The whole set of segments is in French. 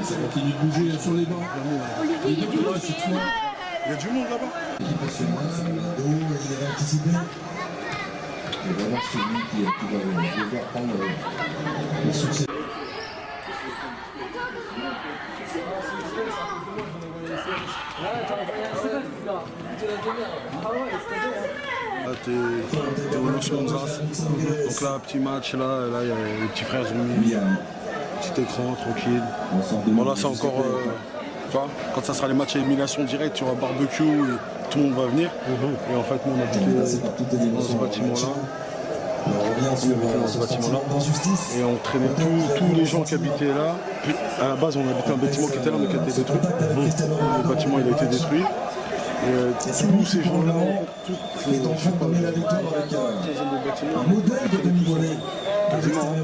Ça continue de bouger sur les bancs. Olivier, il y a du monde. Il y a du monde là-bas. Il avait anticipé. Et voilà celui qui va devoir prendre le succès. Là, t'es au Los Monzas. Donc là, petit match, là, il y a les petits frères ont mis petit écran, tranquille. Bon, là, c'est encore. Tu vois, quand ça sera les matchs à élimination directe, tu auras barbecue et tout le monde va venir. Et en fait, nous, on a habité dans ce bâtiment-là. Dans ce bâtiment-là. Et on traînait tous les gens qui habitaient là. Puis, à la base, on habitait un bâtiment qui était là, mais qui a été détruit. Le bâtiment, il a été détruit. Et tous ces gens-là, toutes les Donc, on met la victoire avec un modèle de demi-volée. quasiment.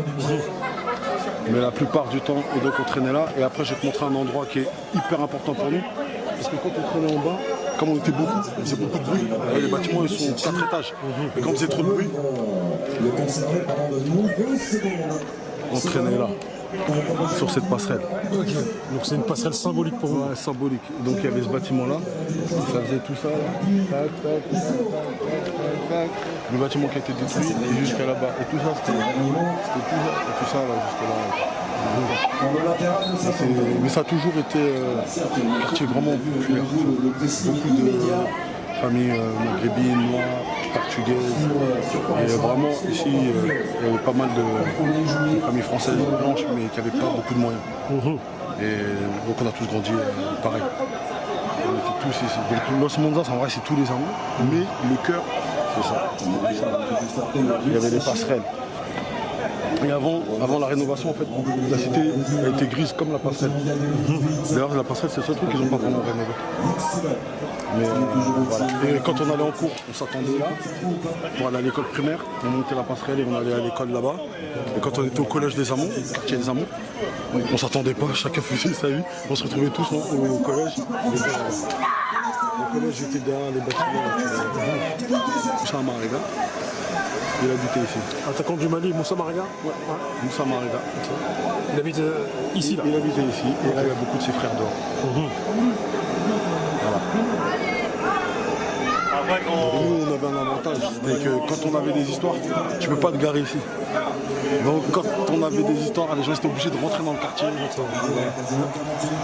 Mais la plupart du temps, et donc on traînait là. Et après, je vais te montrer un endroit qui est hyper important pour nous. Parce que quand on traînait en bas, comme on était beaucoup, on faisait beaucoup de bruit. Et les bâtiments, ils sont 4 étages. Et quand on faisait trop de bruit, Le conserver pendant de nombreuses secondes. on traînait là, sur cette passerelle. Ok, donc c'est une passerelle symbolique pour vous. Ouais, symbolique. Donc il y avait ce bâtiment-là, ça faisait tout ça, là. Tac, tac, tac, tac, tac. Le bâtiment qui a été détruit et jusqu'à là-bas. Et tout ça, c'était tout ça, là, jusqu'à là. Mais ça a toujours été un quartier vraiment populaire. Beaucoup de familles maghrébines, noires, portugaises. Et vraiment, ici, il y avait pas mal de familles françaises blanches, mais qui n'avaient pas beaucoup de moyens. Et donc on a tous grandi pareil. On était tous ici. Donc Los Monzas, en vrai, c'est tous les amours, mais le cœur, c'est ça. Il y avait des passerelles. Et avant la rénovation, en fait, la cité a été grise comme la passerelle. D'ailleurs, la passerelle, c'est le seul truc qu'ils n'ont pas vraiment rénové. Mais voilà. Et quand on allait en cours, on s'attendait là pour aller à l'école primaire. On montait la passerelle et on allait à l'école là-bas. Et quand on était au collège des Amants, au quartier des Amants, on s'attendait pas, chacun faisait sa vie. On se retrouvait tous au collège. Le collège était derrière les bâtiments. Moussa Mariga. Il habitait ici. Attaquant du Mali, Moussa Mariga. Ouais. Moussa Mariga. Il habite ici, là. Il habitait ici. Et là, il y a beaucoup de ses frères dehors. Voilà. Nous, on avait un avantage, c'était que quand on avait des histoires, tu peux pas te garer ici. Donc quand on avait des histoires, les gens étaient obligés de rentrer dans le quartier.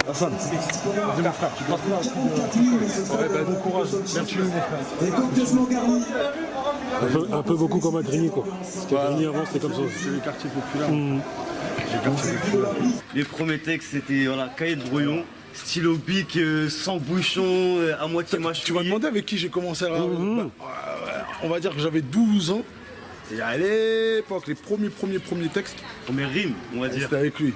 Hassan, frère, tu passes là. Bon courage, merci mon frère. Un peu beaucoup comme à Grigny, quoi. Parce que Grigny avant, c'était comme ça. C'est les quartiers populaires. Les premiers textes, c'était voilà, cahier de brouillon, stylo bic, sans bouchon, à moitié mâchouillé. Tu m'as demandé avec qui j'ai commencé à... On va dire que j'avais 12 ans. Et à l'époque, les premiers textes, Première rime, on va dire. c'était avec lui.